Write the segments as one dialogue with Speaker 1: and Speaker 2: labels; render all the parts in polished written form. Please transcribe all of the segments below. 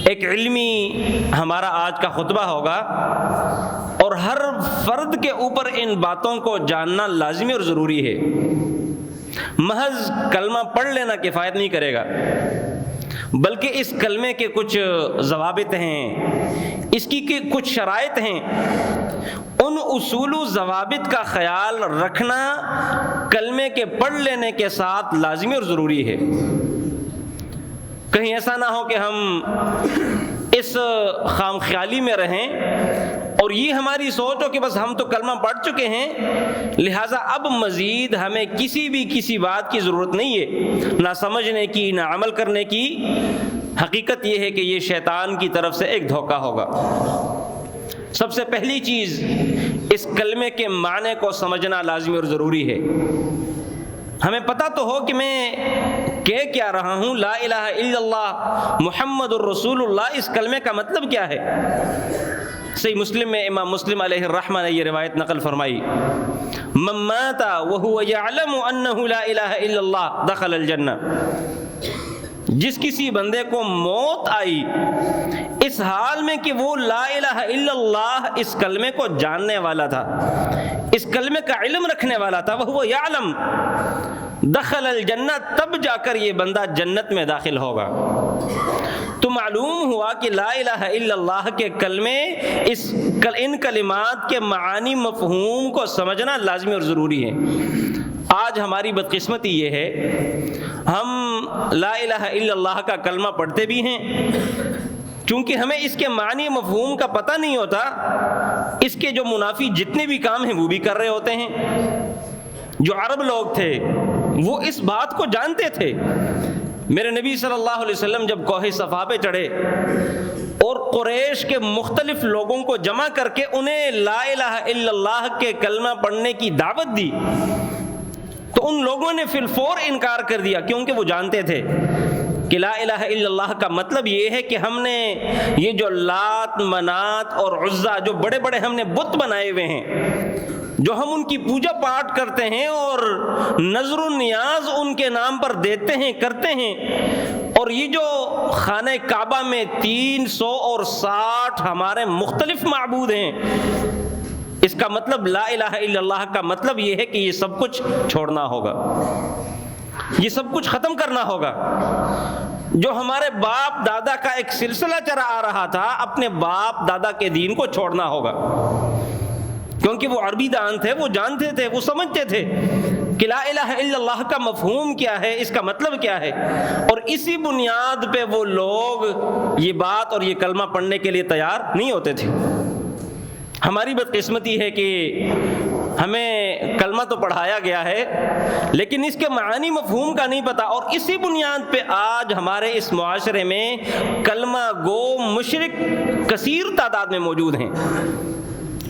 Speaker 1: ایک علمی ہمارا آج کا خطبہ ہوگا، اور ہر فرد کے اوپر ان باتوں کو جاننا لازمی اور ضروری ہے۔ محض کلمہ پڑھ لینا کفایت نہیں کرے گا، بلکہ اس کلمے کے کچھ ضوابط ہیں، اس کی کچھ شرائط ہیں، ان اصول و ضوابط کا خیال رکھنا کلمے کے پڑھ لینے کے ساتھ لازمی اور ضروری ہے۔ کہیں ایسا نہ ہو کہ ہم اس خام خیالی میں رہیں اور یہ ہماری سوچ ہو کہ بس ہم تو کلمہ پڑھ چکے ہیں، لہٰذا اب مزید ہمیں کسی بات کی ضرورت نہیں ہے، نہ سمجھنے کی نہ عمل کرنے کی۔ حقیقت یہ ہے کہ یہ شیطان کی طرف سے ایک دھوکہ ہوگا۔ سب سے پہلی چیز، اس کلمے کے معنی کو سمجھنا لازمی اور ضروری ہے۔ ہمیں پتہ تو ہو کہ میں کہہ کیا رہا ہوں، لا الہ الا اللہ محمد الرسول اللہ، اس کلمے کا مطلب کیا ہے۔ صحیح مسلم میں امام مسلم علیہ الرحمہ نے یہ روایت نقل فرمائی، من مات وهو يعلم انه لا الہ الا اللہ دخل الجنہ، جس کسی بندے کو موت آئی اس حال میں کہ وہ لا الہ الا اللہ اس کلمے کو جاننے والا تھا، اس کلمے کا علم رکھنے والا تھا، وهو يعلم دخل الجنہ، تب جا کر یہ بندہ جنت میں داخل ہوگا۔ تو معلوم ہوا کہ لا الہ الا اللہ کے کلمے، ان کلمات کے معانی مفہوم کو سمجھنا لازمی اور ضروری ہے۔ آج ہماری بدقسمتی یہ ہے، ہم لا الہ الا اللہ کا کلمہ پڑھتے بھی ہیں، چونکہ ہمیں اس کے معنی مفہوم کا پتہ نہیں ہوتا، اس کے جو منافی جتنے بھی کام ہیں وہ بھی کر رہے ہوتے ہیں۔ جو عرب لوگ تھے وہ اس بات کو جانتے تھے۔ میرے نبی صلی اللہ علیہ وسلم جب کوہ صفا پہ چڑھے اور قریش کے مختلف لوگوں کو جمع کر کے انہیں لا الہ الا اللہ کے کلمہ پڑھنے کی دعوت دی، تو ان لوگوں نے فی الفور انکار کر دیا، کیونکہ وہ جانتے تھے کہ لا الہ الا اللہ کا مطلب یہ ہے کہ ہم نے یہ جو لات منات اور عزا، جو بڑے بڑے ہم نے بت بنائے ہوئے ہیں، جو ہم ان کی پوجا پاٹ کرتے ہیں اور نظر و نیاز ان کے نام پر دیتے ہیں کرتے ہیں، اور یہ جو خانہ کعبہ میں 360 ہمارے مختلف معبود ہیں، اس کا مطلب لا الہ الا اللہ کا مطلب یہ ہے کہ یہ سب کچھ چھوڑنا ہوگا، یہ سب کچھ ختم کرنا ہوگا۔ جو ہمارے باپ دادا کا ایک سلسلہ چلا آ رہا تھا، اپنے باپ دادا کے دین کو چھوڑنا ہوگا، کیونکہ وہ عربی دان تھے، وہ جانتے تھے، وہ سمجھتے تھے کہ لا الہ الا اللہ کا مفہوم کیا ہے، اس کا مطلب کیا ہے، اور اسی بنیاد پہ وہ لوگ یہ بات اور یہ کلمہ پڑھنے کے لیے تیار نہیں ہوتے تھے۔ ہماری بدقسمتی ہے کہ ہمیں کلمہ تو پڑھایا گیا ہے لیکن اس کے معانی مفہوم کا نہیں پتہ، اور اسی بنیاد پہ آج ہمارے اس معاشرے میں کلمہ گو مشرک کثیر تعداد میں موجود ہیں۔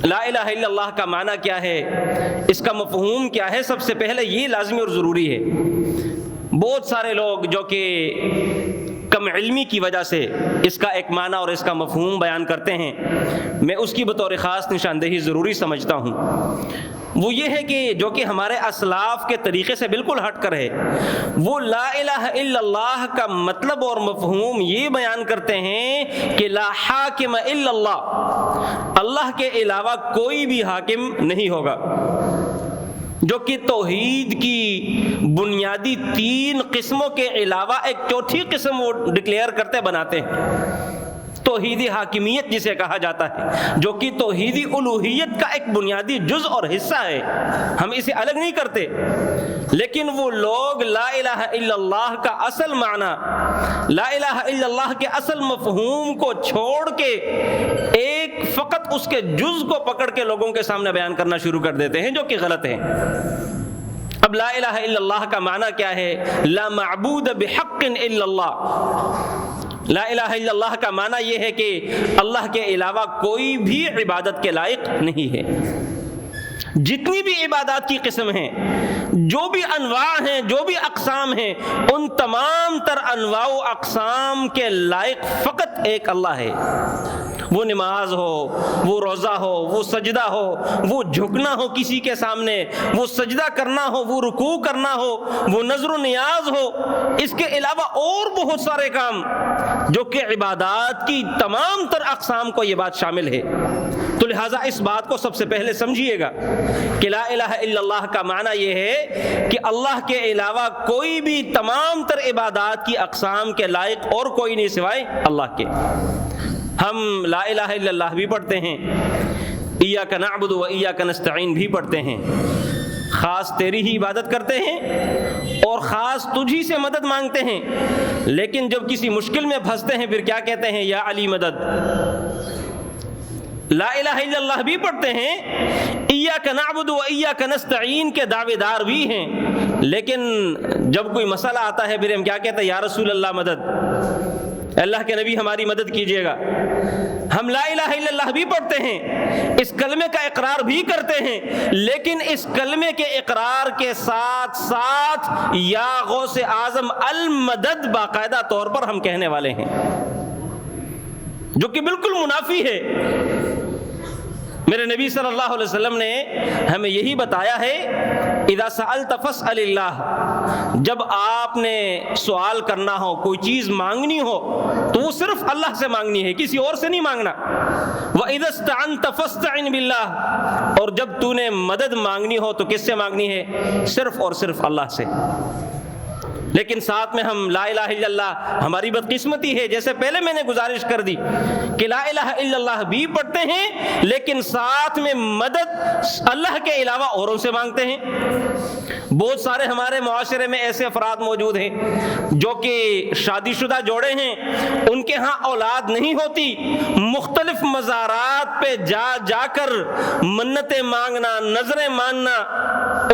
Speaker 1: لا الہ الا اللہ کا معنی کیا ہے، اس کا مفہوم کیا ہے، سب سے پہلے یہ لازمی اور ضروری ہے۔ بہت سارے لوگ جو کہ کم علمی کی وجہ سے اس کا ایک معنی اور اس کا مفہوم بیان کرتے ہیں، میں اس کی بطور خاص نشاندہی ضروری سمجھتا ہوں۔ وہ یہ ہے کہ جو کہ ہمارے اسلاف کے طریقے سے بالکل ہٹ کر ہے، وہ لا الہ الا اللہ کا مطلب اور مفہوم یہ بیان کرتے ہیں کہ لا حاکم الا اللہ، اللہ کے علاوہ کوئی بھی حاکم نہیں ہوگا، جو کہ توحید کی بنیادی 3 قسموں کے علاوہ ایک چوتھی قسم وہ ڈکلیئر کرتے بناتے ہیں، توحیدی حاکمیت جسے کہا جاتا ہے، جو کہ توحیدی الوہیت کا ایک بنیادی جز اور حصہ ہے، ہم اسے الگ نہیں کرتے۔ لیکن وہ لوگ لا الہ الا اللہ کا اصل معنی، لا الہ الا اللہ کے اصل مفہوم کو چھوڑ کے ایک فقط اس کے جز کو پکڑ کے لوگوں کے سامنے بیان کرنا شروع کر دیتے ہیں، جو کہ غلط ہے۔ اب لا الہ الا اللہ کا معنی کیا ہے؟ لا معبود بحق الا اللہ۔ لا الہ الا اللہ کا معنی یہ ہے کہ اللہ کے علاوہ کوئی بھی عبادت کے لائق نہیں ہے۔ جتنی بھی عبادات کی قسم ہیں، جو بھی انواع ہیں، جو بھی اقسام ہیں، ان تمام تر انواع و اقسام کے لائق فقط ایک اللہ ہے۔ وہ نماز ہو، وہ روزہ ہو، وہ سجدہ ہو، وہ جھکنا ہو کسی کے سامنے، وہ سجدہ کرنا ہو، وہ رکوع کرنا ہو، وہ نظر و نیاز ہو، اس کے علاوہ اور بہت سارے کام جو کہ عبادات کی تمام تر اقسام کو یہ بات شامل ہے۔ تو لہٰذا اس بات کو سب سے پہلے سمجھیے گا کہ لا الہ الا اللہ کا معنی یہ ہے کہ اللہ کے علاوہ کوئی بھی تمام تر عبادات کی اقسام کے لائق اور کوئی نہیں سوائے اللہ کے۔ ہم لا الہ الا اللہ بھی پڑھتے ہیں، ایاک نعبد و ایاک نستعین بھی پڑھتے ہیں، خاص تیری ہی عبادت کرتے ہیں اور خاص تجھی سے مدد مانگتے ہیں، لیکن جب کسی مشکل میں پھنستے ہیں پھر کیا کہتے ہیں؟ یا علی مدد۔ لا الہ الا اللہ بھی پڑھتے ہیں، ایاک نعبد و ایاک نستعین کے دعوے دار بھی ہیں، لیکن جب کوئی مسئلہ آتا ہے پھر ہم کیا کہتے ہیں؟ یا رسول اللہ مدد، اللہ کے نبی ہماری مدد کیجیے گا۔ ہم لا الہ الا اللہ بھی پڑھتے ہیں، اس کلمے کا اقرار بھی کرتے ہیں، لیکن اس کلمے کے اقرار کے ساتھ ساتھ یا غوث اعظم المدد باقاعدہ طور پر ہم کہنے والے ہیں، جو کہ بالکل منافی ہے۔ میرے نبی صلی اللہ علیہ وسلم نے ہمیں یہی بتایا ہے، اذا سألت فاسأل اللہ، جب آپ نے سوال کرنا ہو، کوئی چیز مانگنی ہو تو وہ صرف اللہ سے مانگنی ہے، کسی اور سے نہیں مانگنا۔ وَإِذَا اسْتَعَنْتَ فَاسْتَعِنْ بِاللَّهِ، اور جب تو نے مدد مانگنی ہو تو کس سے مانگنی ہے؟ صرف اور صرف اللہ سے۔ لیکن ساتھ میں ہم لا الہ الا اللہ، ہماری بدقسمتی ہے جیسے پہلے میں نے گزارش کر دی کہ لا الہ الا اللہ بھی پڑھتے ہیں لیکن ساتھ میں مدد اللہ کے علاوہ اوروں سے مانگتے ہیں۔ بہت سارے ہمارے معاشرے میں ایسے افراد موجود ہیں جو کہ شادی شدہ جوڑے ہیں، ان کے ہاں اولاد نہیں ہوتی، مختلف مزارات پہ جا جا کر منتیں مانگنا، نظریں ماننا،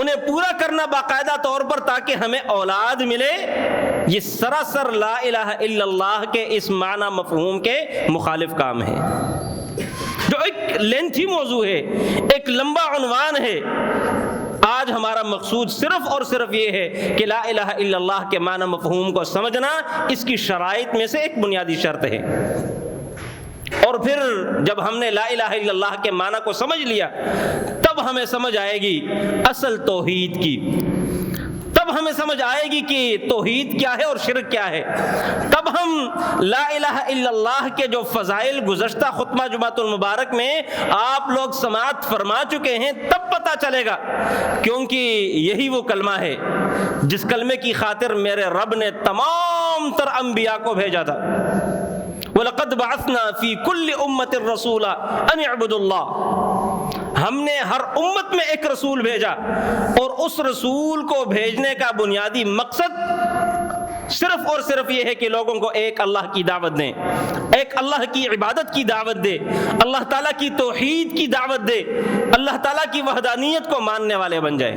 Speaker 1: انہیں پورا کرنا باقاعدہ طور پر تاکہ ہمیں اولاد ملے، یہ سراسر لا الہ الا اللہ کے اس معنی مفہوم کے مخالف کام ہے، جو ایک لینتھی موضوع ہے، ایک لمبا عنوان ہے۔ آج ہمارا مقصود صرف اور صرف یہ ہے کہ لا الہ الا اللہ کے معنی مفہوم کو سمجھنا اس کی شرائط میں سے ایک بنیادی شرط ہے۔ اور پھر جب ہم نے لا الہ الا اللہ کے معنی کو سمجھ لیا تب ہمیں سمجھ آئے گی اصل توحید کی، تب ہمیں سمجھ آئے گی کہ توحید کیا ہے اور شرک کیا ہے، تب ہم لا الہ الا اللہ کے جو فضائل گزشتہ خطبہ جمعۃ المبارک میں آپ لوگ سماعت فرما چکے ہیں تب پتہ چلے گا، کیونکہ یہی وہ کلمہ ہے جس کلمے کی خاطر میرے رب نے تمام تر انبیاء کو بھیجا تھا۔ وَلَقَدْ بَعَثْنَا فِي كُلِّ أُمَّةٍ رَسُولًا أَنِ اعْبُدُوا اللَّهَ، ہم نے ہر امت میں ایک رسول بھیجا اور اس رسول کو بھیجنے کا بنیادی مقصد صرف اور صرف یہ ہے کہ لوگوں کو ایک اللہ کی دعوت دیں، ایک اللہ کی عبادت کی دعوت دے، اللہ تعالیٰ کی توحید کی دعوت دے، اللہ تعالیٰ کی وحدانیت کو ماننے والے بن جائیں۔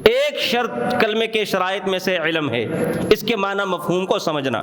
Speaker 1: ایک شرط کلمے کے شرائط میں سے علم ہے، اس کے معنی مفہوم کو سمجھنا۔